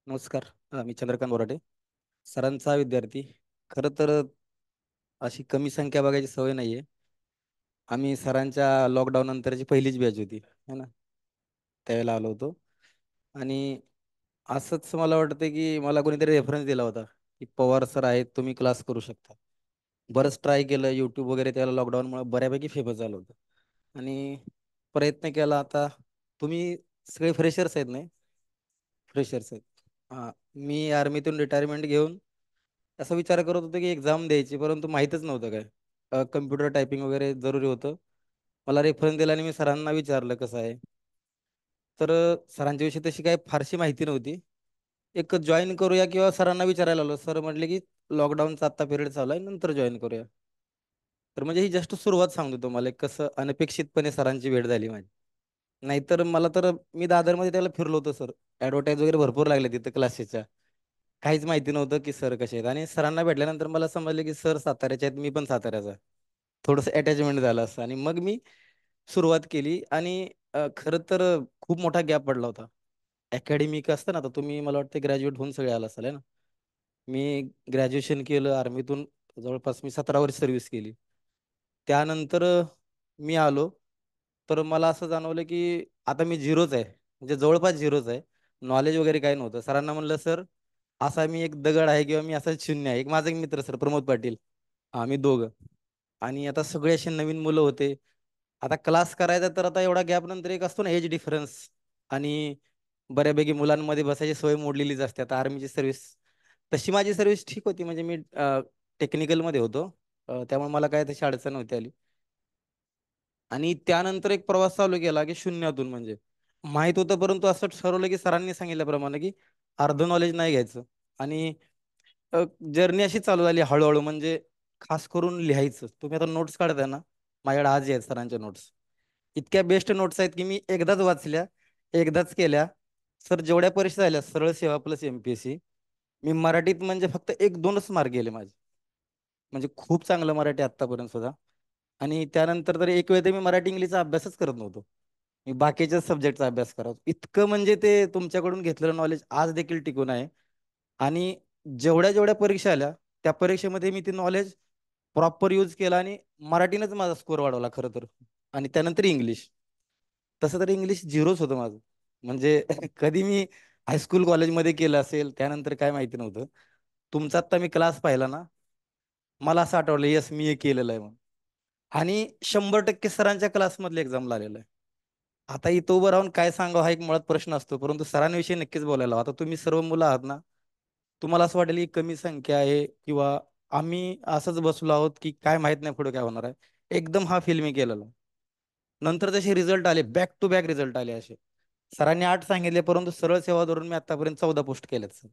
नमस्कार. मी चंद्रकांत बोराटे, सरांचा विद्यार्थी. खरं तर अशी कमी संख्या बघायची सवय नाहीये. आम्ही सरांच्या लॉकडाऊन नंतरची पहिलीच बॅच होती, है ना? त्यावेळेला आलो होतो आणि असंच मला वाटतं, की मला कोणीतरी रेफरन्स दिला होता, की पवार सर आहेत, तुम्ही क्लास करू शकता. बरंच ट्राय केलं YouTube वगैरे त्यावेळेला लॉकडाऊनमुळे बऱ्यापैकी फेमस झालं होतं आणि प्रयत्न केला. आता तुम्ही सगळे फ्रेशर्स आहेत नाही? फ्रेशर्स आहेत. हां, मी आर्मीतून रिटायरमेंट घेऊन असा विचार करत होतो की एक्झाम द्यायची, परंतु माहीतच नव्हतं काय. कम्प्युटर टायपिंग वगैरे जरुरी होतं. मला रेफरन्स दिला आणि मी सरांना विचारलं कसं आहे. तर सरांच्या विषयी तशी काही फारशी माहिती नव्हती. एक जॉइन करूया किंवा सरांना विचारायला आलो. सर म्हटले की लॉकडाऊनचा आत्ता पिरियड चालू आहे, नंतर जॉइन करूया. तर म्हणजे ही जस्ट सुरुवात सांगतो तुम्हाला, एक कसं अनपेक्षितपणे सरांची भेट झाली माझी. नाहीतर मला तर मी दादरमध्ये त्याला फिरलो होतो सर. ॲडव्हर्टाईज वगैरे भरपूर लागले तिथं क्लासेसच्या. काहीच माहिती नव्हतं की सर कसे आहेत आणि सरांना भेटल्यानंतर मला समजलं की सर साताऱ्याचे आहेत, मी पण साताऱ्याचा आहे. थोडंसं अटॅचमेंट झालं असं आणि मग मी सुरुवात केली आणि खरं तर खूप मोठा गॅप पडला होता. अकॅडमिक असतं ना, आता तुम्ही मला वाटतं ग्रॅज्युएट होऊन सगळे आला असाल है ना? मी ग्रॅज्युएशन केलं आर्मीतून. जवळपास मी 17 वर्ष सर्व्हिस केली. त्यानंतर मी आलो. तर मला असं जाणवलं की आता मी झिरोच आहे. म्हणजे जवळपास झिरोच आहे. नॉलेज वगैरे काही नव्हतं. सरांना म्हणलं, "सर, असा मी एक दगड आहे किंवा मी असाच शून्य आहे." एक माझा एक मित्र सर प्रमोद पाटील. आम्ही दोघं. आणि आता सगळे असे नवीन मुलं होते. आता क्लास करायचा तर आता एवढा गॅप नंतर एक असतो ना एज डिफरन्स आणि बऱ्यापैकी मुलांमध्ये बसायची सवय मोडलेलीच असते. आता आर्मीची सर्व्हिस तशी माझी सर्व्हिस ठीक होती. म्हणजे मी टेक्निकलमध्ये होतो. त्यामुळे मला काय तशी अडचण नव्हती आली. आणि त्यानंतर एक प्रवास चालू केला की शून्यातून म्हणजे माहित होतं, परंतु असं ठरवलं की सरांनी सांगितल्याप्रमाणे की अर्ध नॉलेज नाही घ्यायचं आणि जर्नी अशी चालू झाली हळूहळू. म्हणजे खास करून लिहायचं. तुम्ही आता नोट्स काढताय ना, माझ्याकडे आजही आहेत सरांच्या नोट्स. इतक्या बेस्ट नोट्स आहेत की मी एकदाच वाचल्या, एकदाच केल्या. सर जेवढ्या परीक्षा झाल्या सरळ सेवा प्लस MPSC, मी मराठीत म्हणजे फक्त 1-2च मार्क गेले माझे. म्हणजे खूप चांगलं मराठी आत्तापर्यंत सुद्धा. आणि त्यानंतर तर एक वेळ तर मी मराठी इंग्लिशचा अभ्यासच करत नव्हतो. मी बाकीच्या सब्जेक्टचा अभ्यास करायचो. इतकं म्हणजे ते तुमच्याकडून घेतलेलं नॉलेज आज देखील टिकून आहे. आणि जेवढ्या जेवढ्या परीक्षा आल्या, त्या परीक्षेमध्ये मी ते नॉलेज प्रॉपर यूज केला आणि मराठीनंच माझा स्कोर वाढवला खरं तर. आणि त्यानंतर इंग्लिश. तसं तर इंग्लिश झिरोच होतं माझं. म्हणजे कधी मी हायस्कूल कॉलेजमध्ये केलं असेल, त्यानंतर काय माहिती नव्हतं. तुमचा आत्ता मी क्लास पाहिला ना, मला असं आठवलं, येस मी हे केलेलं आहे म्हणून. आणि 100% सरांच्या क्लासमधले एक्झामला आलेलं आहे. आता इथं उभं राहून काय सांगावं हा एक मुळात प्रश्न असतो. परंतु सरांविषयी नक्कीच बोलायला हवं. आता तुम्ही सर्व मुलं आहात ना, तुम्हाला असं वाटेल की कमी संख्या आहे किंवा आम्ही असंच बसलो आहोत की काय माहित नाही पुढे काय होणार आहे. एकदम हा फील मी केलेला. नंतर जसे रिझल्ट आले, बॅक टू बॅक रिझल्ट आले असे. सरांनी 8 सांगितले, परंतु सरळ सेवा धरून मी आतापर्यंत 14 पोस्ट केल्यात सर.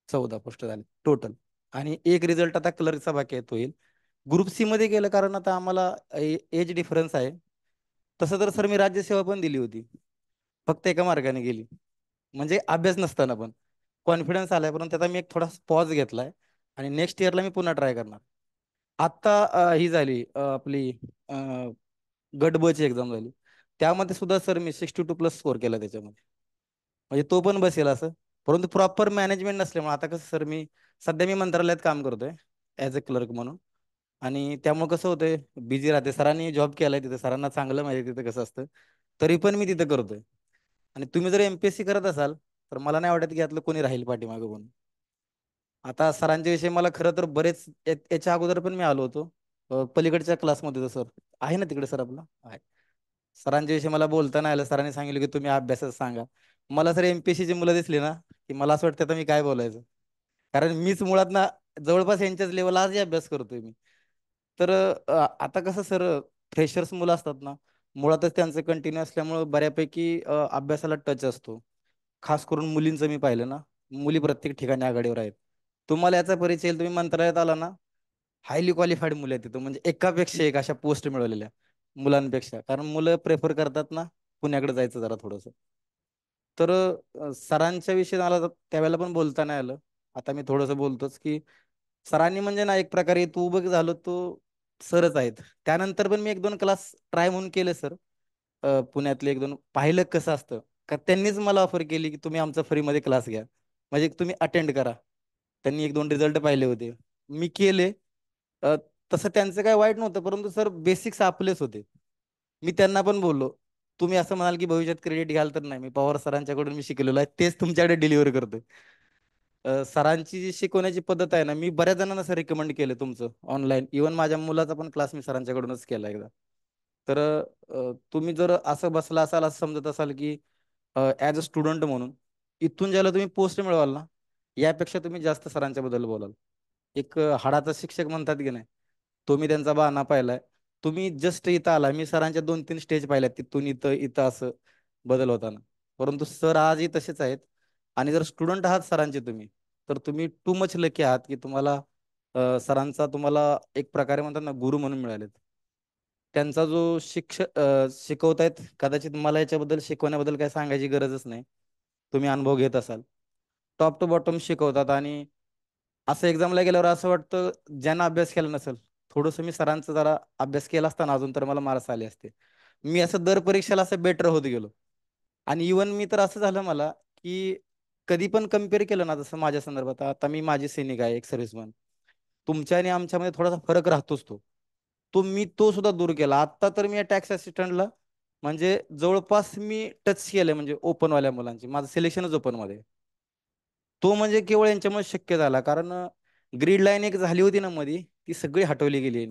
14 पोस्ट झाले टोटल. आणि एक रिझल्ट आता क्लर्कचा बाकी आहे, तो येईल. ग्रुप सी मध्ये गेलं कारण आता आम्हाला एज डिफरन्स आहे. तसं तर सर मी राज्यसेवा पण दिली होती. फक्त एका मार्गाने गेली. म्हणजे अभ्यास नसताना पण. कॉन्फिडन्स आलाय, परंतु त्याचा मी एक थोडा पॉज घेतलाय आणि नेक्स्ट इयरला मी पुन्हा ट्राय करणार. आत्ता ही झाली आपली अ, गट ब ची एक्झाम झाली. त्यामध्ये सुद्धा सर मी 62+ स्कोर केला त्याच्यामध्ये. म्हणजे तो पण बसेल असं. परंतु प्रॉपर मॅनेजमेंट नसल्यामुळे आता कसं सर मी सध्या मंत्रालयात काम करतोय ॲज अ क्लर्क म्हणून. आणि त्यामुळे कसं होतंय बिझी राहते. सरांनी जॉब केलाय तिथे, सरांना चांगलं माहिती आहे तिथं कसं असतं. तरी पण मी तिथं करतोय. आणि तुम्ही जर MPSC करत असाल तर मला नाही वाटत की यातलं कोणी राहील पाठीमागं म्हणून. आता सरांच्या विषयी मला खरं तर बरेच याच्या अगोदर पण मी आलो होतो. पलीकडच्या क्लासमध्ये होतो सर. आहे ना तिकडे सर आपला? आहे. सरांच्या विषयी मला बोलता नाही आलं. सरांनी सांगितलं की तुम्ही अभ्यासच सांगा. मला सर MPSCची मुलं दिसली ना, की मला असं वाटतं आता मी काय बोलायचं. कारण मीच मुळात ना जवळपास यांच्याच लेवल आजही अभ्यास करतोय मी. तर आता कसं सर फ्रेशर्स मुलं असतात ना, मुळातच त्यांचं कंटिन्यू असल्यामुळं बऱ्यापैकी अभ्यासाला टच असतो. खास करून मुलींचं मी पाहिलं ना, मुली प्रत्येक ठिकाणी आघाडीवर आहेत. तुम्हाला याचा परिचय येईल, तुम्ही मंत्रालयात आला ना, हायली क्वालिफाईड मुलं आहेत तिथं. म्हणजे एकापेक्षा एक अशा पोस्ट मिळवलेल्या मुलांपेक्षा. कारण मुलं प्रेफर करतात ना, पुण्याकडे जायचं जरा थोडंसं. तर सरांच्या विषयी मला त्यावेळेला पण बोलता नाही आलं. आता मी थोडंसं बोलतोच, की सरांनी म्हणजे ना एक प्रकारे तू बघ झालो तो सरच आहेत. त्यानंतर पण मी 1-2 क्लास ट्राय म्हणून केले सर. पुण्यातले 1-2 पाहिलं कसं असतं. का त्यांनीच मला ऑफर केली, की तुम्ही आमचा फ्रीमध्ये क्लास घ्या. म्हणजे तुम्ही अटेंड करा. त्यांनी एक दोन रिझल्ट पाहिले होते, मी केले. अ, तसं त्यांचं काय वाईट नव्हतं, परंतु सर बेसिक्स आपलेच होते. मी त्यांना पण बोललो, तुम्ही असं म्हणाल की भविष्यात क्रेडिट घ्याल, तर नाही, मी पवार सरांच्याकडून मी शिकलेलो आहे, तेच तुमच्याकडे डिलिव्हर करतोय. सरांची जी शिकवण्याची पद्धत आहे ना, मी बऱ्याच जणांना सर रिकमेंड केलं तुमचं ऑनलाईन. इव्हन माझ्या मुलाचा पण क्लास मी सरांच्याकडूनच केला एकदा. तर तुम्ही जर असं बसला असाल, असं समजत असाल की ॲज अ स्टुडंट म्हणून इथून ज्याला तुम्ही पोस्ट मिळवाल ना, यापेक्षा तुम्ही जास्त सरांच्या बद्दल बोलाल. एक हाडाचा शिक्षक म्हणतात की नाही, तुम्ही त्यांचा बाणा पाहिलाय. तुम्ही जस्ट इथं आला, मी सरांच्या 2-3 स्टेज पाहिल्यात, तिथून इथं इथं असं बदल होताना. परंतु सर आजही तसेच आहेत. आणि जर स्टुडंट आहात सरांचे तुम्ही, तर तुम्ही टू मच लकी आहात की तुम्हाला सरांचा तुम्हाला एक प्रकारे म्हणतात ना गुरु म्हणून मिळालेत. त्यांचा जो शिकवतायत, कदाचित मला याच्याबद्दल शिकवण्याबद्दल काय सांगायची गरजच नाही, तुम्ही अनुभव घेत असाल. टॉप टू बॉटम शिकवतात. आणि असं एक्झामला गेल्यावर असं वाटतं, ज्यांना अभ्यास केला नसेल, थोडंसं मी सरांचा जरा अभ्यास केला असता ना, अजून तर मला मार्क्स आले असते. मी असं दर परीक्षेला असं बेटर होत गेलो. आणि इवन मी तर असं झालं मला, की कधी पण कम्पेअर केलं ना, जसं माझ्या संदर्भात आता मी माझी सैनिक आहे, एक सर्व्हिसमन. तुमच्या आणि आमच्यामध्ये थोडासा फरक राहतोच तो. मी तो सुद्धा दूर केला. आता तर मी टॅक्स असिस्टंटला म्हणजे जवळपास मी टच केलं, म्हणजे ओपनवाल्या मुलांची माझं सिलेक्शनच ओपनमध्ये. तो म्हणजे केवळ यांच्यामुळे शक्य झाला, कारण ग्रीड लाईन एक झाली होती ना मध्ये, ती सगळी हटवली गेली.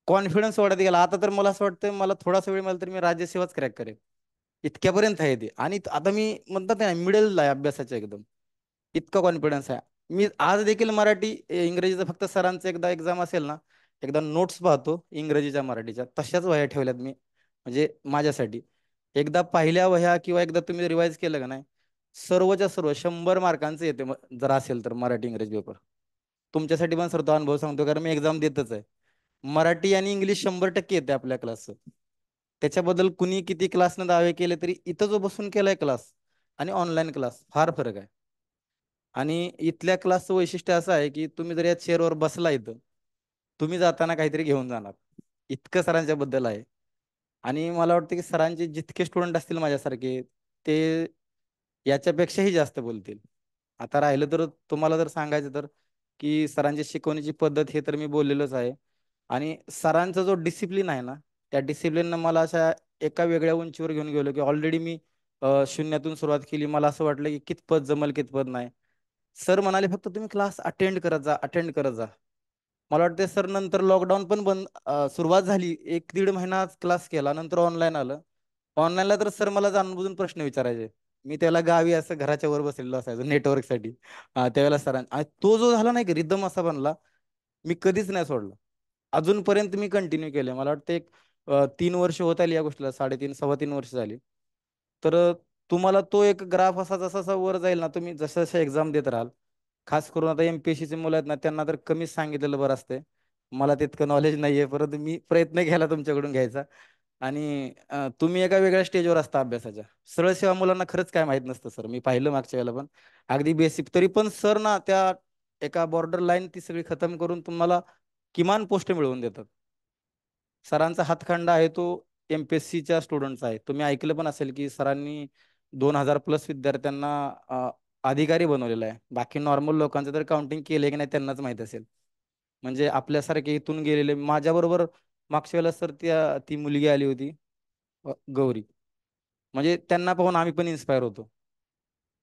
कॉन्फिडन्स वाढत गेला. आता तर मला असं वाटतं, मला थोडासा वेळ मिळाला तर मी राज्यसेवाच क्रॅक करेन, इतक्यापर्यंत आहे ते. आणि आता मी म्हणतात ना मिडल आहे अभ्यासाच्या एकदम, इतका कॉन्फिडन्स आहे. मी आज देखील मराठी इंग्रजीचं फक्त सरांचं एकदा एक्झाम असेल ना, एकदा नोट्स पाहतो इंग्रजीच्या मराठीच्या, तशाच वह्या ठेवल्यात मी, म्हणजे माझ्यासाठी. एकदा पाहिल्या वह्या किंवा एकदा तुम्ही रिवाईज केलं का नाही, सर्वच्या सर्व 100 मार्कांचं येते, जर असेल तर मराठी इंग्रजी पेपर. तुमच्यासाठी पण सर तो अनुभव सांगतो, कारण मी एक्झाम देतच आहे. मराठी आणि इंग्लिश 100% येते आपल्या क्लासचं. त्याच्याबद्दल कुणी किती क्लासनं दावे केले तरी, इथं जो बसून केलाय क्लास आणि ऑनलाईन क्लास, फार फरक आहे. आणि इथल्या क्लासचं वैशिष्ट्य असं आहे की तुम्ही जर या चेअरवर बसला इथं, तुम्ही जाताना काहीतरी घेऊन जाणार, इतकं सरांच्या बद्दल आहे. आणि मला वाटतं की सरांचे जितके स्टुडंट असतील माझ्यासारखे, ते याच्यापेक्षाही जास्त बोलतील. आता राहिलं तर तुम्हाला जर सांगायचं तर, की सरांची शिकवण्याची पद्धत हे तर मी बोललेलोच आहे. आणि सरांचा जो डिसिप्लिन आहे ना, त्या डिसिप्लिननं मला अशा एका वेगळ्या उंचीवर घेऊन गेलो, की ऑलरेडी मी शून्यातून सुरुवात केली. मला असं वाटलं की कितपत जमल कितपत नाही. सर म्हणाले फक्त तुम्ही क्लास अटेंड करत जा, अटेंड करत जा. मला वाटतं सर नंतर लॉकडाऊन पण बंद, सुरुवात झाली, 1-1.5 महिना क्लास केला, नंतर ऑनलाईन आलं. ऑनलाईनला तर सर मला जाणून प्रश्न विचारायचे. मी त्याला गावी असं घराच्या वर बसलेलो असायचो नेटवर्कसाठी. त्यावेळेला सरांनी, आणि तो जो झाला नाही की रिदम असा बनला, मी कधीच नाही सोडला. अजूनपर्यंत मी कंटिन्यू केले. मला वाटतं एक 3 वर्ष होत आली या गोष्टीला, 3.5 3.25 वर्ष झाली. तर तुम्हाला तो एक ग्राफ असा जसा जसा वर जाईल ना, तुम्ही जसं जसं एक्झाम देत राहाल. खास करून आता एमपीएससीचे मुलं आहेत ना, त्यांना तर कमीच सांगितलेलं बरं असते. मला तितकं नॉलेज नाहीये, परंतु मी प्रयत्न केला तुमच्याकडून घ्यायचा. आणि तुम्ही एका वेगळ्या स्टेजवर असता अभ्यासाच्या. सरळ सेवा मुलांना खरंच काय माहित नसतं सर, मी पाहिलं मागच्या वेळेला पण. अगदी बेसिक तरी पण सर ना, त्या एका बॉर्डर लाईन ती सगळी खतम करून तुम्हाला किमान पोस्ट मिळवून देतात. सरांचा हातखंडा आहे तो एमपीएससीच्या स्टुडंटचा आहे. तुम्ही ऐकलं पण असेल की सरांनी 2,000+ विद्यार्थ्यांना अधिकारी बनवलेला आहे. बाकी नॉर्मल लोकांचं तर काउंटिंग केले की नाही त्यांनाच माहित असेल. म्हणजे आपल्यासारखे इथून गेलेले माझ्याबरोबर मागच्या वेळेला सर ती मुलगी आली होती, गौरी. म्हणजे त्यांना पाहून आम्ही पण इन्स्पायर होतो.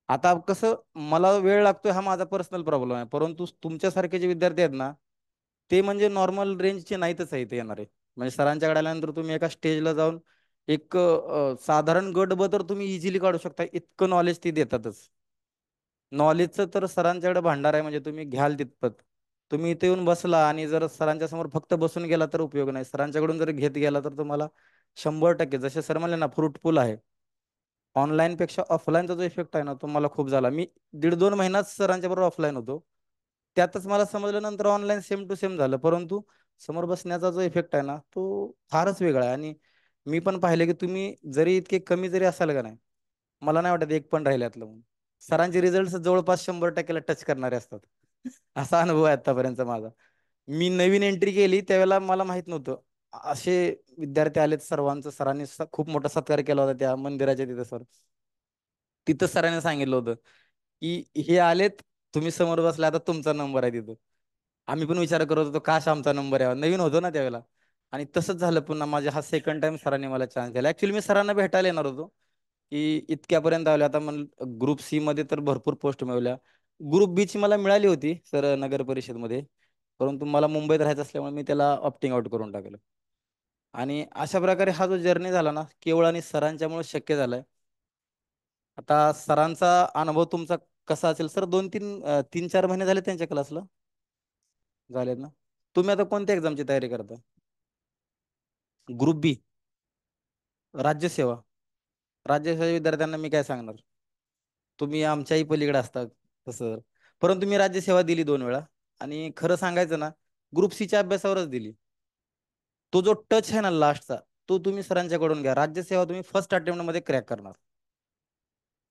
आता कसं, मला वेळ लागतोय हा माझा पर्सनल प्रॉब्लेम आहे, परंतु तुमच्यासारखे जे विद्यार्थी आहेत ना, ते म्हणजे नॉर्मल रेंजचे नाहीतच आहे, ते येणारे. म्हणजे सरांच्याकडे आल्यानंतर तुम्ही एका स्टेजला जाऊन एक साधारण गट ब तर तुम्ही इझिली काढू शकता, इतकं नॉलेज ती देतातच. नॉलेजचं तर सरांच्याकडे भांडार आहे, म्हणजे तुम्ही घ्याल तितपत. तुम्ही इथे येऊन बसला आणि जर सरांच्या समोर फक्त बसून गेला तर उपयोग नाही. सरांच्याकडून जर घेत गेला तर तुम्हाला 100%, जसे सर म्हणले ना, फ्रुटफुल आहे. ऑनलाईन पेक्षा ऑफलाईनचा जो इफेक्ट आहे ना, तो मला खूप झाला. मी 1.5-2 महिनाच सरांच्या बरोबर ऑफलाईन होतो. त्यातच मला समजलं, नंतर ऑनलाईन सेम टू सेम झालं. परंतु समोर बसण्याचा जो इफेक्ट आहे ना, तो फारच वेगळा आहे. आणि मी पण पाहिले की तुम्ही जरी इतके कमी जरी असाल का नाही, मला नाही वाटत एक पण राहिल्यातलं म्हणून. सरांचे रिझल्ट जवळपास 100%ला टच करणारे असतात. असा अनुभव आहे आतापर्यंतचा माझा. मी नवीन एंट्री केली त्यावेळेला मला माहित नव्हतं, असे विद्यार्थी आलेत. सर्वांचं सरांनी खूप मोठा सत्कार केला होता त्या मंदिराच्या तिथं. सर तिथं सरांनी सांगितलं होतं की हे आलेत, तुम्ही समोर बसला, आता तुमचा नंबर आहे तिथं. आम्ही पण विचार करत होतो काश आमचा नंबर यावा, नवीन होतो ना त्यावेळेला. आणि तसंच झालं, पुन्हा माझ्या हा सेकंड टाइम सरांनी मला चान्स दिला. ऍक्च्युली मी सरांना भेटायला येणार होतो, की इतक्यापर्यंत आलो आता. ग्रुप सी मध्ये तर भरपूर पोस्ट मिळवल्या. ग्रुप बी ची मला मिळाली होती सर नगर परिषदमध्ये, परंतु मला मुंबईत राहायचं असल्यामुळे मी त्याला ऑप्टिंग आउट करून टाकलं. आणि अशा प्रकारे हा जो जर्नी झाला ना, केवळ आणि सरांच्यामुळे शक्य झालाय. आता सरांचा अनुभव तुमचा कसा असेल सर? 3-4 महिने झाले त्यांच्या क्लासला झालेत ना? तुम्ही आता कोणत्या एक्झामची तयारी करता? ग्रुप बी, राज्यसेवा. राज्यसेवा विद्यार्थ्यांना मी काय सांगणार, तुम्ही आमच्याही पलीकडे असता तसं. परंतु मी राज्यसेवा दिली 2 वेळा, आणि खरं सांगायचं ना, ग्रुप सीच्या अभ्यासावरच दिली. तो जो टच आहे ना लास्टचा, तो तुम्ही सरांच्याकडून घ्या. राज्यसेवा तुम्ही फर्स्ट अटेम्प्ट मध्ये क्रॅक करणार.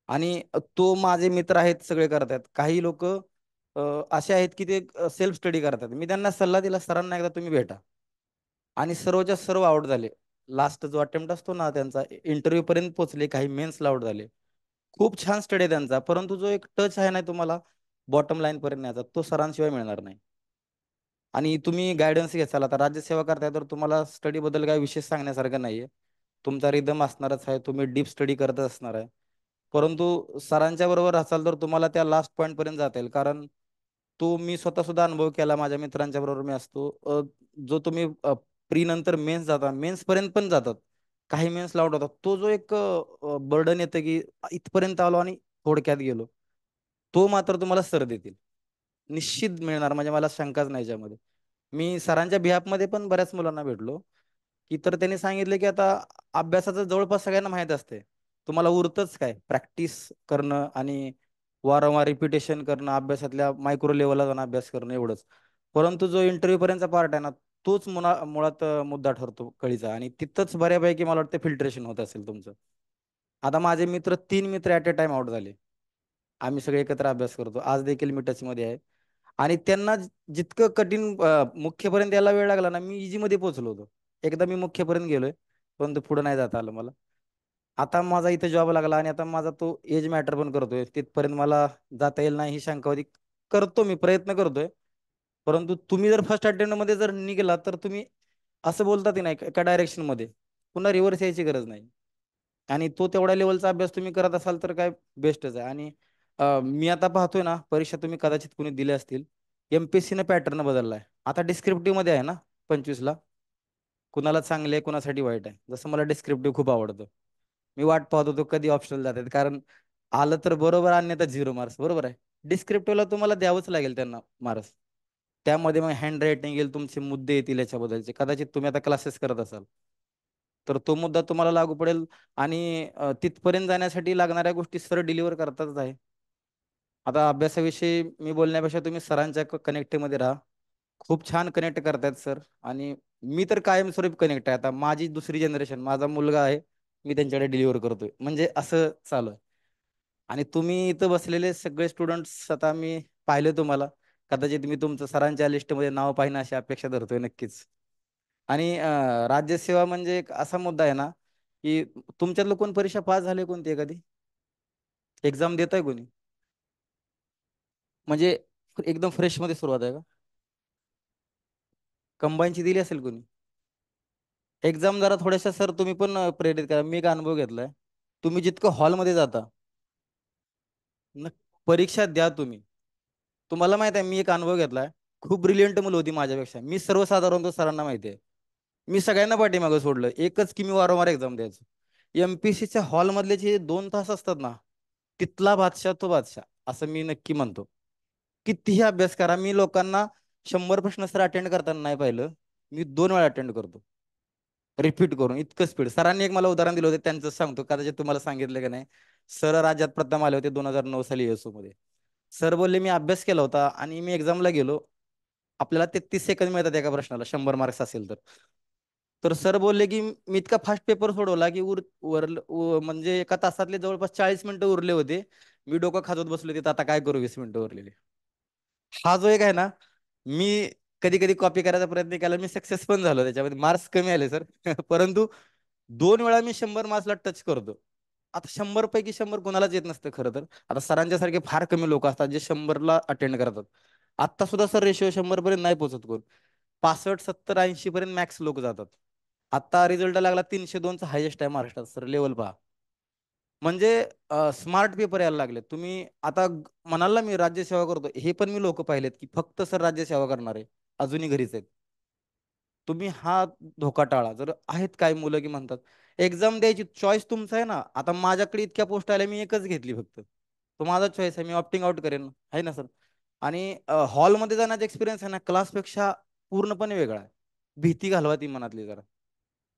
आणि तो माझे मित्र आहेत सगळे करतात. काही लोक असे आहेत की ते सेल्फ स्टडी करतात. मी त्यांना सल्ला दिला, सरांना एकदा तुम्ही भेटा. आणि सर्वच्या सर्व आउट झाले. लास्ट जो अटेम्प्ट असतो ना त्यांचा, इंटरव्ह्यू पर्यंत पोहोचले, काही मेन्सला आउट झाले. खूप छान स्टडी आहे त्यांचा, परंतु जो एक टच आहे ना तुम्हाला बॉटम लाईन पर्यंत न्यायचा, तो सरांशिवाय मिळणार नाही. आणि तुम्ही गायडन्स घ्याल, आता राज्यसेवा करताय तर तुम्हाला स्टडी बद्दल काही विशेष सांगण्यासारखं नाहीये. तुमचा रिदम असणारच आहे, तुम्ही डीप स्टडी करत असणार आहे. परंतु सरांच्या बरोबर असाल तर तुम्हाला त्या लास्ट पॉईंट पर्यंत जाता येईल. कारण तो मी स्वतः सुद्धा अनुभव केला, माझ्या मित्रांच्या बरोबर मी असतो. जो तुम्ही प्री नंतर मेन्स जाता, मेन्स पर्यंत पण जातात, काही मेन्स लावत होतात, तो जो एक बर्डन येतं की इथपर्यंत आलो आणि थोडक्यात गेलो, तो मात्र तुम्हाला सर देतील, निश्चित मिळणार, म्हणजे मला शंकाच नाही याच्यामध्ये. मी सरांच्या बिहाफमध्ये पण बऱ्याच मुलांना भेटलो, की तर त्यांनी सांगितले की आता अभ्यासाचं जवळपास सगळ्यांना माहीत असते, तुम्हाला उरतच काय, प्रॅक्टिस करणं आणि वारंवार रिपिटेशन करणं, अभ्यासातल्या मायक्रो लेवलला जाऊन अभ्यास करणं, एवढंच. परंतु जो इंटरव्ह्यू पर्यंतचा पार्ट आहे ना, तोच मुळात मुद्दा ठरतो कळीचा, आणि तिथंच बऱ्यापैकी मला वाटतं फिल्ट्रेशन होत असेल तुमचं. आता माझे मित्र 3 मित्र ऍट अ टाइम आउट झाले. आम्ही सगळे एकत्र अभ्यास करतो, आज देखील मी टच मध्ये आहे. आणि त्यांना जितकं कठीण मुख्यपर्यंत यायला वेळ लागला ना, मी इजी मध्ये पोहोचलो होतो. एकदा मी मुख्यपर्यंत गेलोय, परंतु पुढे नाही जाता आलं मला. आता माझा इथे जॉब लागला, आणि आता माझा तो एज मॅटर पण करतोय, तिथपर्यंत मला जाता येईल नाही ही शंका होती. करतो मी, प्रयत्न करतोय. परंतु तुम्ही जर फर्स्ट अटेम्प्ट मध्ये जर निघाला तर तुम्ही असं बोलतात नाही एका डायरेक्शन मध्ये, पुन्हा रिव्हर्स यायची गरज नाही. आणि तो तेवढ्या लेवलचा अभ्यास तुम्ही करत असाल तर काय बेस्टच आहे. आणि मी आता पाहतोय ना, परीक्षा तुम्ही कदाचित कुणी दिल्या असतील, एमपीएससी ने पॅटर्न बदललाय. आता डिस्क्रिप्टिव्ह मध्ये आहे ना, 25ला, कुणाला चांगले आहे कुणासाठी वाईट आहे. जसं मला डिस्क्रिप्टिव्ह खूप आवडतं, मी वाट पाहत होतो कधी ऑप्शनल जातात, कारण आलं तर बरोबर, अन्यथा 0 मार्क्स, बरोबर आहे. डिस्क्रिप्टिव्हला तुम्हाला द्यावंच लागेल त्यांना मार्क्स. त्यामध्ये मग हँड रायटिंग येईल, तुमचे मुद्दे येतील याच्याबद्दलचे, कदाचित तुम्ही आता क्लासेस करत असाल तर तो मुद्दा तुम्हाला लागू पडेल. आणि तिथपर्यंत जाण्यासाठी लागणाऱ्या गोष्टी सर डिलिव्हर करतातच आहे. आता अभ्यासाविषयी मी बोलण्यापेक्षा तुम्ही सरांच्या कनेक्टमध्ये राहा. खूप छान कनेक्ट करतायत सर. आणि मी तर कायमस्वरूपी कनेक्ट आहे. आता माझी दुसरी जनरेशन, माझा मुलगा आहे, मी त्यांच्याकडे डिलिव्हर करतोय, म्हणजे असं चालू आहे. आणि तुम्ही इथं बसलेले सगळे स्टुडंट्स, आता मी पाहिले तुम्हाला, कदाचित मी तुमचं सरांच्या लिस्टमध्ये नाव पाहिजे अशी अपेक्षा धरतोय नक्कीच. आणि राज्यसेवा म्हणजे एक असा मुद्दा आहे ना, की तुमच्यातलं कोण परीक्षा पास झाले, कोणती एखादी एक्झाम देत आहे कोणी? म्हणजे एकदम फ्रेश मध्ये सुरुवात आहे का? कंबाईनची दिली असेल कोणी? एक्झाम जरा थोड्याशा सर तुम्ही पण प्रेरित करा. मी एक अनुभव घेतलाय, तुम्ही जितकं हॉलमध्ये जाता न, परीक्षा द्या तुम्ही. तुम्हाला माहित आहे, मी एक अनुभव घेतलाय, खूप ब्रिलियंट मुलं होती माझ्यापेक्षा, मी सर्वसाधारण होतो, सरांना माहिती आहे. मी सगळ्यांना पाठीमागं सोडलं, एकच की मी वारंवार एक्झाम द्यायचो. एमपीसीच्या हॉलमधले जे 2 तास असतात ना, तिथला बादशाह तो बादशाह, असं मी नक्की म्हणतो. कितीही अभ्यास करा, मी लोकांना 100 प्रश्न सर अटेंड करताना नाही पाहिलं, मी 2 वेळा अटेंड करतो, रिपीट करून, इतकं स्पीड. सरांनी एक मला उदाहरण दिलं होतं, त्यांचं सांगतो, कदाचित तुम्हाला सांगितलं का नाही. सर राज्यात प्रथम आले होते 2009 साली येसू मध्ये. सर बोलले मी अभ्यास केला होता आणि मी एक्झामला गेलो, आपल्याला 33 सेकंद मिळतात एका प्रश्नाला, 100 मार्क्स असेल तर. तर सर बोलले की मी इतका फास्ट पेपर सोडवला की म्हणजे एका तासातले जवळपास 40 मिनिटं उरले होते. मी डोकं खाजवत बसलो तिथं, आता काय करू 20 मिनिटं उरलेली. हा जो एक आहे ना, मी कधी कधी कॉपी करायचा प्रयत्न केला, मी सक्सेस पण झालो त्याच्यामध्ये, मार्क्स कमी आले सर परंतु 2 वेळा मी 100 मार्क्सला टच करतो. आता 100 पैकी 100 कोणालाच येत नसतं खरं तर. आता सरांच्या सारखे फार कमी लोक असतात जे 100ला अटेंड करतात. आता सुद्धा सर रेशिओ 100 पर्यंत नाही पोहोचत कोण. 65 70 80 पर्यंत मॅक्स लोक जातात. आता रिझल्ट लागला 302चा हायेस्ट आहे महाराष्ट्रात सर, लेवल पहा. म्हणजे स्मार्ट पेपर यायला लागले. तुम्ही आता म्हणाल ना मी राज्यसेवा करतो, हे पण मी लोक पाहिलेत की फक्त सर राज्यसेवा करणारे अजूनही घरीच आहेत. तुम्ही हा धोका टाळा. जर आहेत काय मुलं की म्हणतात एक्झाम द्यायची चॉईस तुमचा आहे ना. आता माझ्याकडे इतक्या पोस्ट आल्या, मी एकच घेतली फक्त. तो माझा चॉईस आहे, मी ऑप्टिंग आउट करेन आहे ना सर. आणि हॉलमध्ये जाण्याचा एक्सपिरियन्स आहे ना क्लासपेक्षा पूर्णपणे वेगळा आहे. भीती घालवा ती मनातली जरा.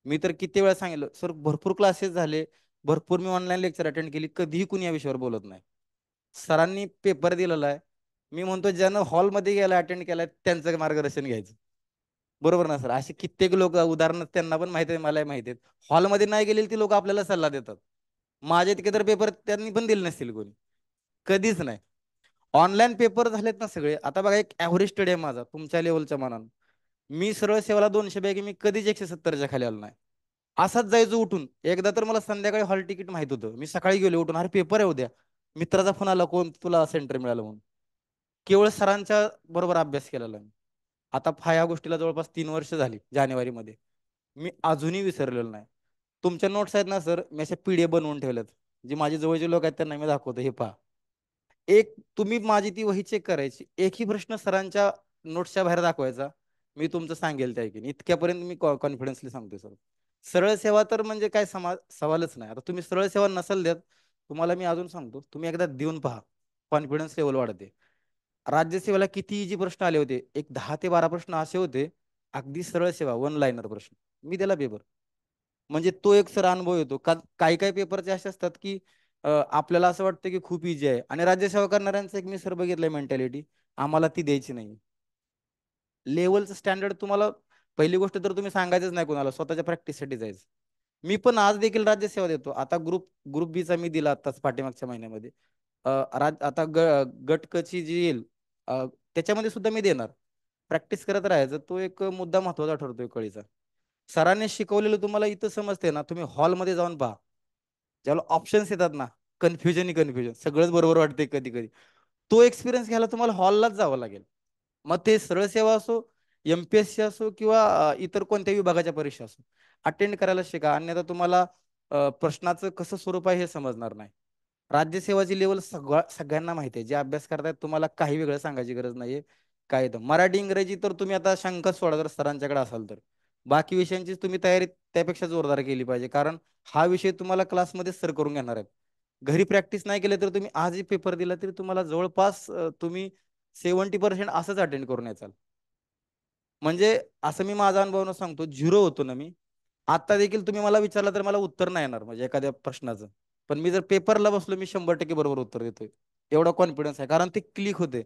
मी तर किती वेळा सांगितलं सर, भरपूर क्लासेस झाले, भरपूर मी ऑनलाईन लेक्चर अटेंड केली, कधीही कुणी या विषयावर बोलत नाही. सरांनी पेपर दिलेला आहे. मी म्हणतो ज्यानं हॉलमध्ये गेला अटेंड केलाय त्यांचं मार्गदर्शन घ्यायचं. बरोबर ना सर? असे कित्येक लोक उदाहरण त्यांना पण माहिती आहे, मलाही माहिती आहेत. हॉलमध्ये नाही गेलेली ती लोक आपल्याला सल्ला देतात. माझे तिकडे तर पेपर त्यांनी पण दिले नसतील कोणी. कधीच नाही. ऑनलाईन पेपर झालेत ना सगळे. आता बघा एक ऍव्हरेज स्टडी आहे माझा तुमच्या लेवलच्या मानानं. मी सरळ सेवाला 200 पैकी मी कधीच 170च्या खाली आलो नाही. असाच जायचो उठून. एकदा तर मला संध्याकाळी हॉल तिकीट माहित होतं. मी सकाळी गेलो उठून, अरे पेपर आहे उद्या. मित्राचा फोन आला, कोण तुला सेंटर मिळालं म्हणून. केवळ सरांच्या बरोबर अभ्यास केलेला मी. आता ह्या गोष्टीला जवळपास 3 वर्ष झाली जानेवारीमध्ये. मी अजूनही विसरलेलो नाही. तुमच्या नोट्स आहेत ना सर, मी अशा पीडीएफ बनवून ठेवल्यात. जे माझे जवळचे लोक आहेत त्यांना मी दाखवतो, हे पहा. एक तुम्ही माझी ती वही चेक करायची, एकही प्रश्न सरांच्या नोट्सच्या बाहेर दाखवायचा. मी तुमचं सांगेल त्या ऐकीन, इतक्यापर्यंत मी कॉन्फिडन्सली सांगतोय सर. सरळ सेवा तर म्हणजे काय सवालच नाही. आता तुम्ही सरळ सेवा नसेल देत, तुम्हाला मी अजून सांगतो, तुम्ही एकदा देऊन पहा. कॉन्फिडन्स लेवल वाढते. राज्यसेवेला किती इजी प्रश्न आले होते, एक 10 ते 12 प्रश्न असे होते, अगदी सरळ सेवा वन लाईनर प्रश्न. मी दिला पेपर. म्हणजे तो एक सर अनुभव येतो. काही काही पेपरचे असे असतात की आपल्याला असं वाटतं की खूप इझी आहे, आणि राज्यसेवा करणाऱ्यांचं एक मी सर बघितलंय मेंटॅलिटी, आम्हाला ती द्यायची नाही. लेवलचं स्टँडर्ड तुम्हाला, पहिली गोष्ट तर तुम्ही सांगायचंच नाही कोणाला, स्वतःच्या प्रॅक्टिससाठी जायचं. मी पण आज देखील राज्यसेवा देतो. आता ग्रुप बीचा मी दिला आताच पाठीमागच्या महिन्यामध्ये. आता गट क ची जी येईल, त्याच्यामध्ये सुद्धा मी देणार. प्रॅक्टिस करत राहायचं, तो एक मुद्दा महत्वाचा ठरतोय कळीचा. सरांनी शिकवलेलं तुम्हाला इथं समजते ना, तुम्ही हॉलमध्ये जाऊन पहा. ज्यावेळेला ऑप्शन्स येतात ना, कन्फ्युजन सगळंच बरोबर वाटतंय कधी कधी. तो एक्सपिरियन्स घ्यायला तुम्हाला हॉललाच जावं लागेल. मग ते सरळ सेवा असो, एमपीएससी असो, किंवा इतर कोणत्याही विभागाच्या परीक्षा असो, अटेंड करायला शिका. अन्यथा तुम्हाला प्रश्नाचं कसं स्वरूप आहे हे समजणार नाही. राज्यसेवाची लेवल सगळ्यांना माहिती आहे. जे अभ्यास करतायत तुम्हाला काही वेगळं सांगायची गरज नाहीये. काय तर मराठी इंग्रजी तर तुम्ही आता शंका सोडा, जर सरांच्याकडे असाल तर. बाकी विषयांची तुम्ही तयारी त्यापेक्षा जोरदार केली पाहिजे, कारण हा विषय तुम्हाला क्लासमध्ये सर करून घेणार आहेत. घरी प्रॅक्टिस नाही केले तर तुम्ही आजही पेपर दिला तरी तुम्हाला जवळपास तुम्ही 70% असंच अटेंड करून याचाल. म्हणजे असं मी माझा अनुभव सांगतो, झिरो होतो ना मी. आता देखील तुम्ही मला विचारलं तर मला उत्तर नाही येणार म्हणजे एखाद्या प्रश्नाचं. पण मी जर पेपरला बसलो, मी 100% बरोबर उत्तर देतोय. एवढा कॉन्फिडन्स आहे, कारण ते क्लिक होते.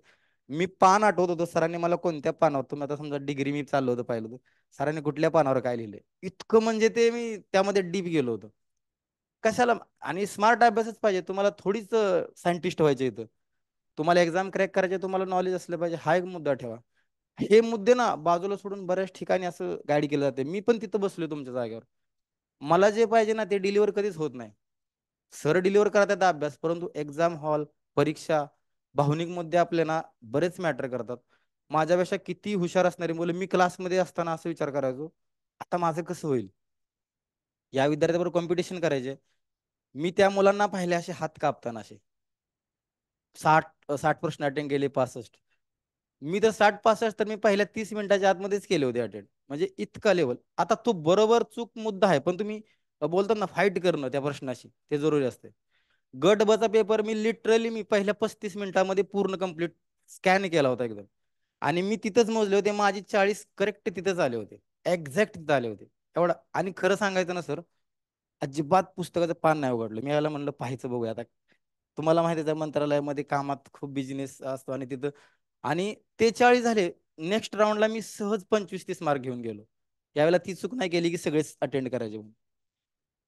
मी पान आठवत होतो, सरांनी मला कोणत्या पानावर, तुम्ही आता समजा डिग्री मी चाललो होतं पाहिलं होतं, सरांनी कुठल्या पानावर काय लिहिलंय, इतकं म्हणजे ते मी त्यामध्ये डीप गेलो होतो. कशाला? आणि स्मार्ट अभ्यासच पाहिजे तुम्हाला, थोडीच सायंटिस्ट व्हायचे इथं. तुम्हाला एक्झाम क्रॅक करायचे, तुम्हाला नॉलेज असलं पाहिजे, हा एक मुद्दा ठेवा. हे मुद्दे ना बाजूला सोडून बऱ्याच ठिकाणी असं गाईड केलं जाते. मी पण तिथं बसलोय तुमच्या जागेवर. मला जे पाहिजे ना ते डिलिव्हर कधीच होत नाही. सर डिलिव्हर करतात अभ्यास, परंतु एक्झाम हॉल, परीक्षा, भावनिक मुद्दे आपले ना बरेच मॅटर करतात. माझ्यापेक्षा किती हुशार असणारी मुलं, मी क्लासमध्ये असताना असं विचार करायचो, आता माझं कसं होईल, या विद्यार्थ्याबरोबर कॉम्पिटिशन करायचे. मी त्या मुलांना पाहिले असे हात कापताना, असे 60 प्रश्न अटेंड केले, 65. मी तर 60 65 तर मी पहिल्या 30 मिनिटाच्या आतमध्येच केले होते अटेंड. म्हणजे इतका लेवल. आता तो बरोबर चूक मुद्दा आहे, पण तुम्ही बोलतात ना फाईट करणं त्या प्रश्नाशी, ते जरुरी असते. गट बचा पेपर मी लिटरली मी पहिल्या 35 मिनिटामध्ये पूर्ण कंप्लीट स्कॅन केला होता एकदम. आणि मी तिथंच मोजले होते, माझी 40 करेक्ट तिथंच आले होते. एक्झॅक्ट तिथं आले होते. एवढा. आणि खरं सांगायचं ना सर, अजिबात पुस्तकाचं पान नाही उघडलं. मी याला म्हणलं पाहायचं बघूया आता. तुम्हाला माहिती आहे मंत्रालयामध्ये कामात खूप बिझनेस असतो, आणि तिथं, आणि ते 40 झाले. नेक्स्ट राऊंडला मी सहज 25 30 मार्क घेऊन गेलो. यावेळेला ती चूक नाही केली की सगळेच अटेंड करायचे म्हणून.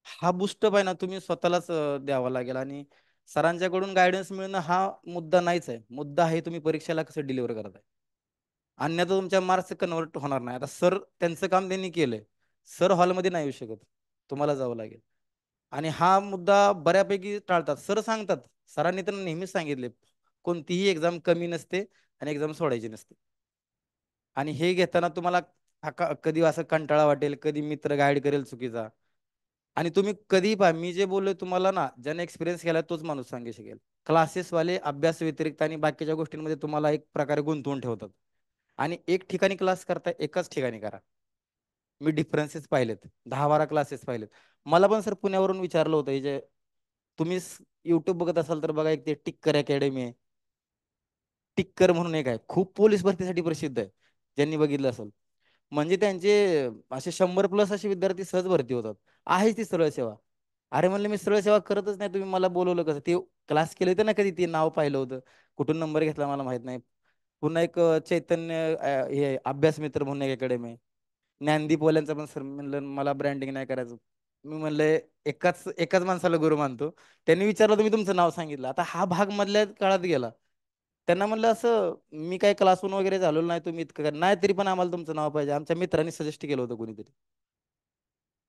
हा बुस्टअप आहे ना तुम्ही स्वतःलाच द्यावा लागेल. आणि सरांच्याकडून गायडन्स मिळणं हा मुद्दा नाहीच आहे. मुद्दा आहे तुम्ही परीक्षेला कसं डिलिव्हर करताय. अन्यथा तुमच्या मार्क्स कन्वर्ट होणार नाही. आता सर त्यांचं काम त्यांनी केलंय. सर हॉलमध्ये नाही येऊ शकत, तुम्हाला जावं लागेल. आणि हा मुद्दा बऱ्यापैकी टाळतात. सर सांगतात, सरांनी तर नेहमीच सांगितले, कोणतीही एक्झाम कमी नसते आणि एक्झाम सोडायची नसते. आणि हे घेताना तुम्हाला कधी असं कंटाळा वाटेल, कधी मित्र गाईड करेल चुकीचा. आणि तुम्ही कधीही पहा, मी जे बोललोय तुम्हाला ना, ज्याने एक्सपिरियन्स केला तोच माणूस सांगू शकेल. क्लासेसवाले अभ्यास व्यतिरिक्त आणि बाकीच्या गोष्टींमध्ये तुम्हाला एक प्रकारे गुंतवून ठेवतात. आणि एक ठिकाणी क्लास करता, एकाच ठिकाणी करा. मी डिफरन्सेस पाहिलेत, 10-12 क्लासेस पाहिलेत. मला पण सर पुण्यावरून विचारलं होतं, हे जे तुम्ही युट्यूब बघत असाल तर बघा, एक ते टिक्कर अकॅडमी आहे. टिक्कर म्हणून एक आहे, खूप पोलीस भरतीसाठी प्रसिद्ध आहे, ज्यांनी बघितलं असेल. म्हणजे त्यांचे असे 100+ असे विद्यार्थी सहज भरती होतात. आहे ती सरळ सेवा. अरे म्हणलं, मी सरळ सेवा करतच नाही, तुम्ही मला बोलवलं कसं? ते क्लास केले होते ना, कधी ते नाव पाहिलं होतं, कुठून नंबर घेतला मला माहित नाही. पुन्हा एक चैतन्य हे अभ्यास मित्र म्हणून एक अकॅडमी आहे. ज्ञानदीप वाल्यांचा पण सर म्हणलं, मला ब्रँडिंग नाही करायचं. मी म्हणलं, एकाच एकाच माणसाला गुरु मानतो. त्यांनी विचारलं, तुम्ही तुमचं नाव सांगितलं. आता हा भाग मधल्या काळात गेला. त्यांना म्हणलं, असं मी काही क्लासहून वगैरे झालेलो नाही, तुम्ही इतकं नाही, तरी पण आम्हाला तुमचं नाव पाहिजे. आमच्या मित्रांनी सजेस्ट केलं होतं कोणीतरी.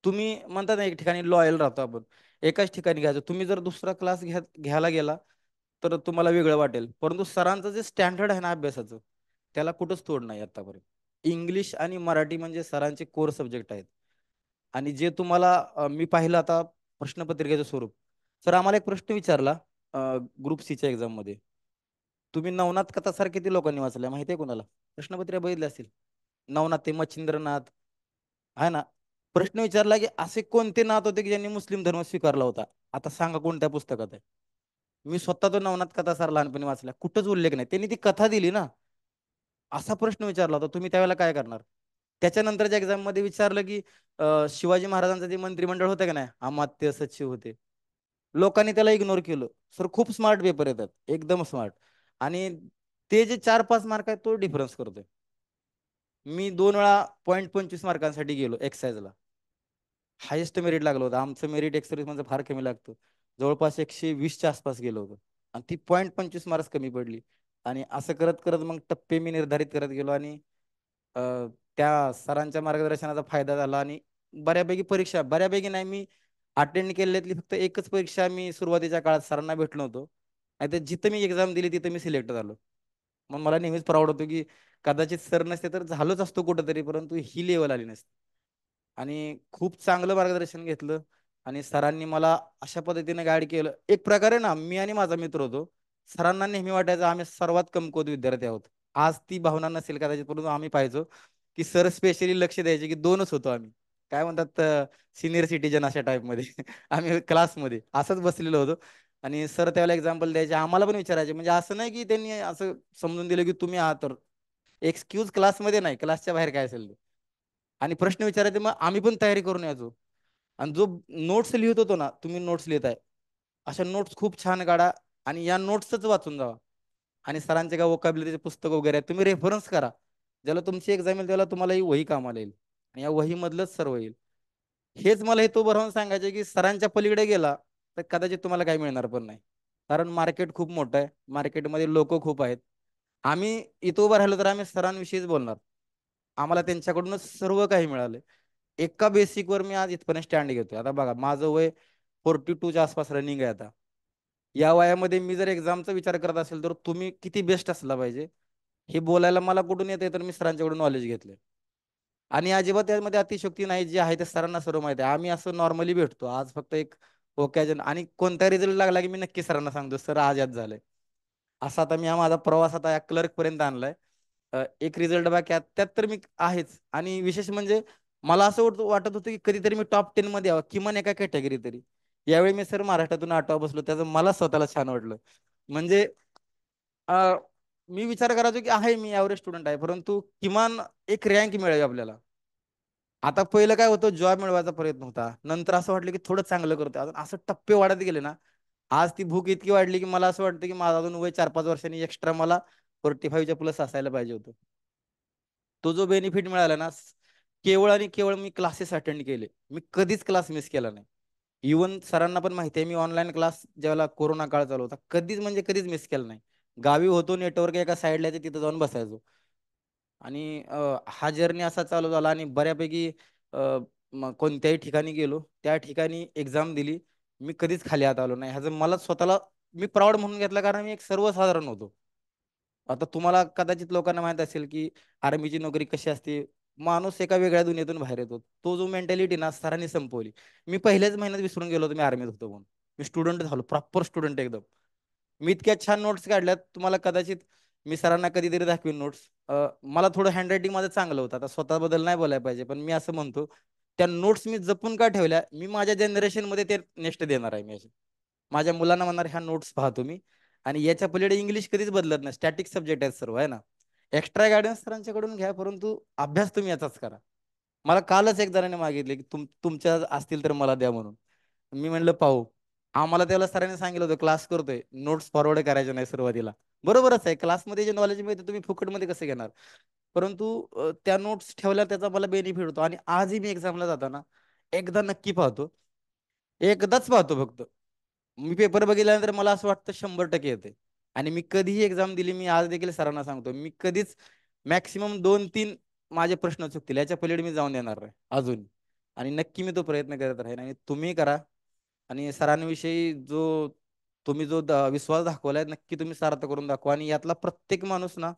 तुम्ही म्हणता ना, एक ठिकाणी लॉयल राहतो आपण, एकाच ठिकाणी घ्यायचं. तुम्ही जर दुसरा क्लास घ्यायला गेला तर तुम्हाला वेगळं वाटेल, परंतु सरांचं जे स्टँडर्ड आहे ना अभ्यासाचं, त्याला कुठंच तोड नाही आतापर्यंत. इंग्लिश आणि मराठी म्हणजे सरांचे कोर सब्जेक्ट आहेत. आणि जे तुम्हाला मी पाहिलं आता प्रश्नपत्रिकेचं स्वरूप. सर आम्हाला एक प्रश्न विचारला ग्रुप सीच्या एक्झाम मध्ये, तुम्ही नवनाथ कथा सर किती लोकांनी वाचल्या माहिती आहे कोणाला? प्रश्नपत्रिका बघितली असतील. नवनाथ ते मच्छिंद्रनाथ आहे ना. प्रश्न विचारला की असे कोणते नाथ होते की ज्यांनी मुस्लिम धर्म स्वीकारला होता? आता सांगा कोणत्या पुस्तकात आहे? मी स्वतः तो नवनाथ कथा सर लहानपणी वाचल्या, कुठंच उल्लेख नाही. त्यांनी ती कथा दिली ना, असा प्रश्न विचारला होता, तुम्ही त्यावेळेला काय करणार? त्याच्यानंतरच्या एक्झाम मध्ये विचारलं की शिवाजी महाराजांचं जे मंत्रिमंडळ होतं का नाही, अमात्य सचिव होते, लोकांनी त्याला इग्नोर केलं. सर खूप स्मार्ट पेपर येतात, एकदम स्मार्ट. आणि ते जे 4-5 मार्क आहेत, तो डिफरन्स करतोय. मी 2 वेळा .25 मार्कांसाठी गेलो एक्साइजला. हायेस्ट मेरिट लागलं होतं. आमचं मेरिट एक्सर्विस म्हणजे फार कमी लागतं. जवळपास 120च्या आसपास गेलो होतो. आणि ती .25 मार्क्स कमी पडली. आणि असं करत करत मग टप्पे मी निर्धारित करत गेलो. आणि अ, त्या सरांच्या मार्गदर्शनाचा फायदा झाला. आणि बऱ्यापैकी नाही, मी अटेंड केलेली फक्त एकच परीक्षा मी सुरुवातीच्या काळात सरांना भेटलो होतो. नाही तर जिथं मी एक्झाम दिली तिथं मी सिलेक्ट झालो. मग मला नेहमीच प्राऊड होतो की कदाचित सर नसते तर झालोच असतो कुठंतरी, परंतु ही लेवल आली नसती. आणि खूप चांगलं मार्गदर्शन घेतलं. आणि सरांनी मला अशा पद्धतीने गाईड केलं. एक प्रकारे ना, मी आणि माझा मित्र होतो. सरांना नेहमी वाटायचं आम्ही सर्वात कमकुवत विद्यार्थी आहोत. आज ती भावना नसेल कदाचित, परंतु आम्ही पाहिजो की सर स्पेशली लक्ष द्यायचे, की दोनच होतो आम्ही. काय म्हणतात, सिनियर सिटीजन अशा टाईपमध्ये आम्ही क्लासमध्ये असंच बसलेलो होतो. आणि सर त्यावेळेला एक्झाम्पल द्यायचे, आम्हाला पण विचारायचे. म्हणजे असं नाही की त्यांनी असं समजून दिलं की तुम्ही आहात तर एक्सक्यूज क्लासमध्ये नाही, क्लासच्या बाहेर काय असेल ते. आणि प्रश्न विचारायचे, मग आम्ही पण तयारी करून यायचो. आणि जो नोट्स लिहित होतो ना, तुम्ही नोट्स लिहिताय, अशा नोट्स खूप छान काढा. आणि या नोट्सच वाचून जावा. आणि सरांचे काय वोकॅब्युलरीचे पुस्तक वगैरे आहेत, तुम्ही रेफरन्स करा. ज्याला तुमची एक्झाम येईल त्याला तुम्हाला ही वही कामाला येईल. आणि या वहीमधलंच सर्व येईल. हेच मला हे तो बरवून सांगायचे की सरांच्या पलीकडे गेला तर कदाचित तुम्हाला काही मिळणार पण नाही. कारण मार्केट खूप मोठं आहे, मार्केटमध्ये लोक खूप आहेत. आम्ही इथं उभं राहिलो तर आम्ही सरांविषयीच बोलणार. आम्हाला त्यांच्याकडूनच सर्व काही मिळालं. एका बेसिकवर मी आज इथपर्यंत स्टँड घेतोय. आता बघा, माझं वय 42च्या आसपास रनिंग आहे आता. या वयामध्ये मी जर एक्झामचा विचार करत असेल तर तुम्ही किती बेस्ट असला पाहिजे हे बोलायला मला कुठून येते, तर मी सरांच्याकडून नॉलेज घेतले. आणि अजिबात त्यामध्ये अतिशयोक्ती नाही, जे आहे ते सरांना सर्व माहिती आहे. आम्ही असं नॉर्मली भेटतो, आज फक्त एक ओकॅजन आणि कोणता रिझल्ट लागला की मी नक्की सरांना सांगतो, सर आज यात झालंय. असा आता मी हा माझा प्रवास आता या क्लर्क पर्यंत आणलाय. एक रिझल्ट बाकी त्यात तर मी आहेच. आणि विशेष म्हणजे मला असं वाटत होतं की कधीतरी मी टॉप 10 मध्ये यावं, किमान एका कॅटेगरी तरी. यावेळी मी सर महाराष्ट्रातून 8वा बसलो, त्याचं मला स्वतःला छान वाटलं. म्हणजे अ, मी विचार करायचो की आहे मी ॲव्हरेज स्टुडंट आहे, परंतु किमान एक रँक मिळावी आपल्याला. आता पहिलं काय होतं, जॉब मिळवायचा प्रयत्न होता. नंतर असं वाटलं की थोडं चांगलं करतो, अजून असं टप्पे वाढत गेले ना. आज ती भूक इतकी वाढली की मला असं वाटतं की माझं अजून वय 4-5 वर्षांनी एक्स्ट्रा मला 45च्या प्लस असायला पाहिजे होतं. तो जो बेनिफिट मिळाला ना, केवळ आणि केवळ मी क्लासेस अटेंड केले. मी कधीच क्लास मिस केला नाही. इवन सरांना पण माहिती आहे, मी ऑनलाईन क्लास ज्यावेळेला कोरोना काळ चालू होता, कधीच म्हणजे कधीच मिस केला नाही. गावी होतो, नेटवर्क एका साईडला तिथं जाऊन बसायचो. आणि हा जर्नी असा चालू झाला. आणि बऱ्यापैकी अ, कोणत्याही ठिकाणी गेलो, त्या ठिकाणी एक्झाम दिली. मी कधीच खाली हात आलो नाही. ह्याचं मला स्वतःला मी प्राऊड म्हणून घेतला, कारण मी एक सर्वसाधारण होतो. आता तुम्हाला कदाचित लोकांना माहित असेल की आर्मीची नोकरी कशी असते. माणूस एका वेगळ्या दुनियेतून बाहेर येतो. तो जो मेंटॅलिटी ना सरांनी संपवली. मी पहिल्याच महिन्यात विसरून गेलो होतो मी आर्मीत होतो म्हणून. मी स्टुडंट झालो, प्रॉपर स्टुडंट एकदम. मी इतक्या छान नोट्स काढल्यात, तुम्हाला कदाचित मी सरांना कधीतरी दाखवीन नोट्स. मला थोडं हँडरायटिंग माझं चांगलं होतं. आता स्वतःबद्दल नाही बोलायला पाहिजे, पण मी असं म्हणतो, त्या नोट्स मी जपून का ठेवल्या, मी माझ्या जनरेशन मध्ये ते नेक्स्ट देणार आहे मी असे. माझ्या मुलांना म्हणणार ह्या नोट्स पहा तुम्ही. आणि याच्या पलीकडे इंग्लिश कधीच बदलत नाही, स्टॅटिक सब्जेक्ट आहेत सर्व, आहे ना. एक्स्ट्रा गायडन्स सरांच्याकडून घ्या, परंतु अभ्यास तुम्ही याचाच करा. मला कालच एक जणांनी मागितले की तुमच्या असतील तर मला द्या म्हणून. मी म्हणलं पाहू. आम्हाला त्याला सरांनी सांगितलं होतं क्लास करतोय, नोट्स फॉरवर्ड करायचे नाही सुरुवातीला. बरोबरच आहे, क्लासमध्ये जे नॉलेज मिळते तुम्ही फुकटमध्ये कसं घेणार. परंतु त्या नोट्स ठेवल्या त्याचा मला बेनिफिट होतो. आणि आजही मी एक्झामला जाताना एकदा नक्की पाहतो, एकदाच पाहतो फक्त. मी पेपर बघितल्यानंतर मला असं वाटतं 100% येते. आणि मी कधीही एक्झाम दिली, मी आज देखील सरांना सांगतो, मी कधीच मॅक्सिमम 2-3 माझे प्रश्न चुकतील, याच्या पलीकडे मी जाऊन देणार नाही अजून. आणि नक्की मी तो प्रयत्न करत राहीन, आणि तुम्ही करा. आणि सरांविषयी तुम्ही जो विश्वास दाखवलाय, नक्की तुम्ही सार्थ करून दाखवा. आणि यातला प्रत्येक माणूस ना,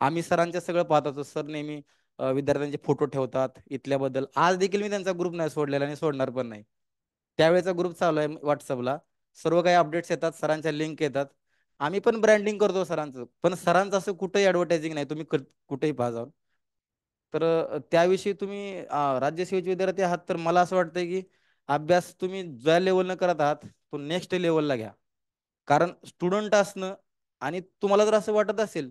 आम्ही सरांच्या सगळं पाहत असतो. सर नेहमी विद्यार्थ्यांचे फोटो ठेवतात इथल्याबद्दल. आज देखील मी त्यांचा ग्रुप नाही सोडलेला आणि सोडणार पण नाही. त्यावेळेचा ग्रुप चालू आहे व्हॉट्सअपला. सर्व काही अपडेट्स येतात, सरांच्या लिंक येतात. आम्ही पण ब्रँडिंग करतो सरांचं, पण सरांचं असं कुठेही ऍडव्हर्टायझिंग नाही, तुम्ही कुठेही पाहा जाऊन. तर त्याविषयी तुम्ही राज्यसेवेचे विद्यार्थी आहात, तर मला असं वाटतंय की अभ्यास तुम्ही ज्या लेवलनं करत आहात तो नेक्स्ट लेवलला घ्या. कारण स्टुडंट असणं, आणि तुम्हाला जर असं वाटत असेल,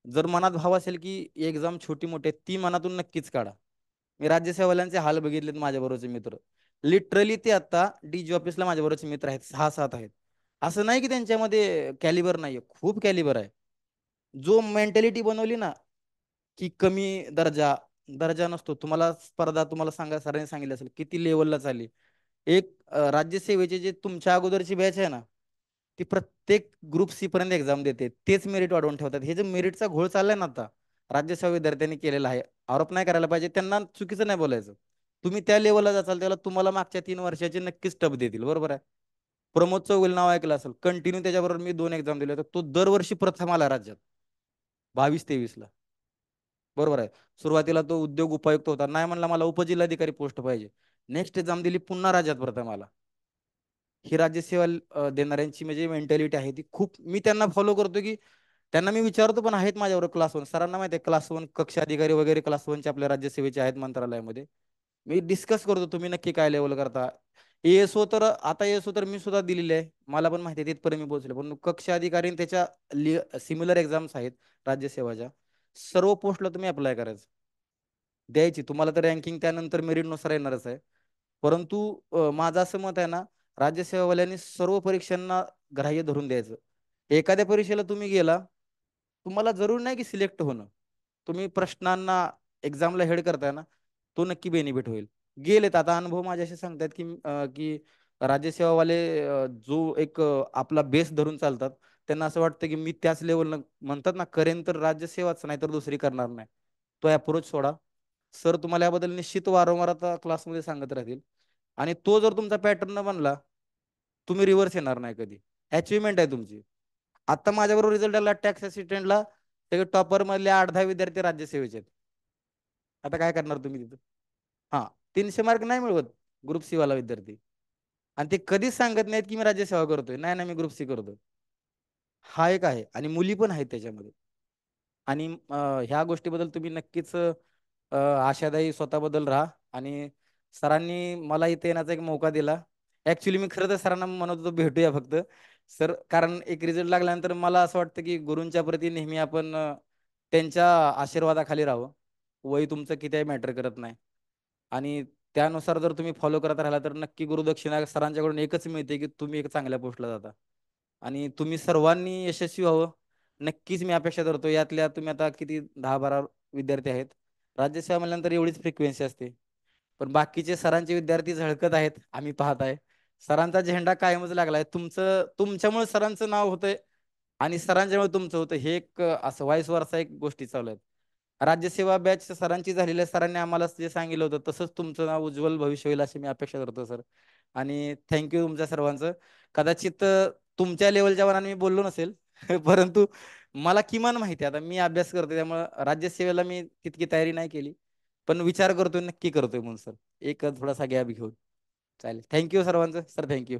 जर मनात भाव असेल की एक्झाम छोटी मोठी आहे, ती मनातून नक्कीच काढा. मी राज्यसेवाल्यांचे हाल बघितलेत, माझ्याबरोबरचे मित्र. लिटरली ते आता डीजी ऑफिसला माझ्याबरोबरचे मित्र आहेत, 6-7 आहेत. असं नाही की त्यांच्यामध्ये कॅलिबर नाहीये, खूप कॅलिबर आहे. जो मेंटॅलिटी बनवली ना, की कमी दर्जा, दर्जा नसतो तुम्हाला. स्पर्धा तुम्हाला सरांनी सांगितलं असेल किती लेवलला चालली. एक राज्यसेवेचे जे तुमच्या अगोदरची बॅच आहे ना, ती प्रत्येक ग्रुप सी पर्यंत एक्झाम देते, तेच मेरिट वाढवून ठेवतात. हे जे मेरिटचा घोळ चाललाय ना आता, राज्यसेवा विद्यार्थ्यांनी केलेला आहे. आरोप नाही करायला पाहिजे, त्यांना चुकीचं नाही बोलायचं. तुम्ही त्या लेवलला जाचाल, त्याला तुम्हाला मागच्या 3 वर्षाचे नक्कीच टप देतील, बरोबर आहे. प्रमोद चौगुले नाव ऐकलं असेल, कंटिन्यू त्याच्याबरोबर मी 2 एक्झाम दिले, तर तो दरवर्षी प्रथम आला राज्यात, 22-23ला. बरोबर आहे. सुरुवातीला तो उद्योग उपायुक्त होता, नाही म्हणला मला उपजिल्हाधिकारी पोस्ट पाहिजे. नेक्स्ट एक्झाम दिली, पुन्हा राज्यात प्रथम आला. ही राज्यसेवा देणाऱ्यांची म्हणजे मेंटॅलिटी आहे ती खूप, मी त्यांना फॉलो करतो. की त्यांना मी विचारतो पण, आहेत माझ्यावर क्लास 1 सरांना माहिती आहे, क्लास 1 कक्ष अधिकारी वगैरे क्लास 1चे आपल्या राज्यसेवेचे आहेत मंत्रालयामध्ये. मी डिस्कस करतो तुम्ही नक्की काय लेवल करता. एएसओ तर आता एएसओ तर मी सुद्धा दिलेली आहे, मला पण माहिती आहे तिथपर्यंत मी पोहोचले. पण कक्ष अधिकारी आणि त्याच्या सिमिलर एक्झाम्स आहेत राज्यसेवाच्या, सर्व पोस्टला तुम्ही अप्लाय करायचं, द्यायची. तुम्हाला तर रँकिंग त्यानंतर मेरिटनुसार येणारच आहे. परंतु माझं असं मत आहे ना, राज्यसेवावाल्यांनी सर्व परीक्षांना ग्राह्य धरून द्यायचं. एखाद्या परीक्षेला तुम्ही गेला, तुम्हाला जरूर नाही की सिलेक्ट होणं, तुम्ही प्रश्नांना एक्झामला हेड करताय ना, तो नक्की बेनिफिट होईल. गेलेत आता अनुभव माझ्याशी सांगतात की की राज्यसेवावाले जो एक आपला बेस धरून चालतात, त्यांना असं वाटतं की मी त्याच लेवलला म्हणतात ना करेन तर राज्यसेवाच, नाही तर दुसरी करणार नाही. तो अप्रोच सोडा. सर तुम्हाला याबद्दल निश्चित वारंवार आता क्लासमध्ये सांगत राहतील. आणि तो जर तुमचा पॅटर्न बनला, तुम्ही रिव्हर्स येणार नाही कधी. अचिव्हमेंट आहे तुमची. आता माझ्याबरोबर रिझल्ट आला टॅक्स असिस्टंटला, सगळे टॉपर मधले 8-10 विद्यार्थी राज्यसेवेचे आहेत. आता काय करणार तुम्ही तिथं. हा, 300 मार्क नाही मिळवत ग्रुप सी वाला विद्यार्थी. आणि ते कधीच सांगत नाहीत की मी राज्यसेवा करतोय, नाही नाही मी ग्रुप सी करतोय. हा एक आहे, आणि मुली पण आहेत त्याच्यामध्ये. आणि ह्या गोष्टीबद्दल तुम्ही नक्कीच आशादायी स्वतःबद्दल राहा. आणि सरांनी मला इथे येण्याचा एक मौका दिला. ऍक्च्युली मी खरं तर सरांना म्हणत होतो भेटूया फक्त. सर, कारण एक रिझल्ट लागल्यानंतर मला असं वाटतं की गुरूंच्या प्रती नेहमी आपण त्यांच्या आशीर्वादाखाली राहावं. वय तुमचं कितीही मॅटर करत नाही. आणि त्यानुसार जर तुम्ही फॉलो करत राहिला, तर नक्की गुरुदक्षिणा सरांच्याकडून एकच मिळते की तुम्ही एक चांगल्या पोस्टला जाता. आणि तुम्ही सर्वांनी यशस्वी व्हावं, नक्कीच मी अपेक्षा धरतो. यातल्या तुम्ही आता किती 10-12 विद्यार्थी आहेत. राज्यसेवा म्हणल्यानंतर एवढीच फ्रिक्वेन्सी असते. पण बाकीचे सरांचे विद्यार्थी झळकत आहेत, आम्ही पाहत आहे. सरांचा झेंडा कायमच लागलाय. तुमच्यामुळे सरांचं नाव होतंय, आणि सरांच्यामुळे तुमचं होतं. हे एक असं वाईस वर्सा एक गोष्टी चालू आहेत. राज्यसेवा बॅच सरांची झालेली आहे. सरांनी आम्हाला जे सांगितलं होतं तसंच तुमचं नाव उज्ज्वल भविष्य होईल अशी मी अपेक्षा करतो सर. आणि थँक्यू तुमच्या सर्वांचं. कदाचित तुमच्या लेवलच्या वरांनी मी बोललो नसेल परंतु मला किमान माहिती आहे. आता मी अभ्यास करतो त्यामुळे राज्यसेवेला मी तितकी तयारी नाही केली, पण विचार करतोय, नक्की करतोय म्हणून सर. एक थोडासा गॅप घेऊन चालेल. थँक्यू सर्वांचं सर, थँक्यू.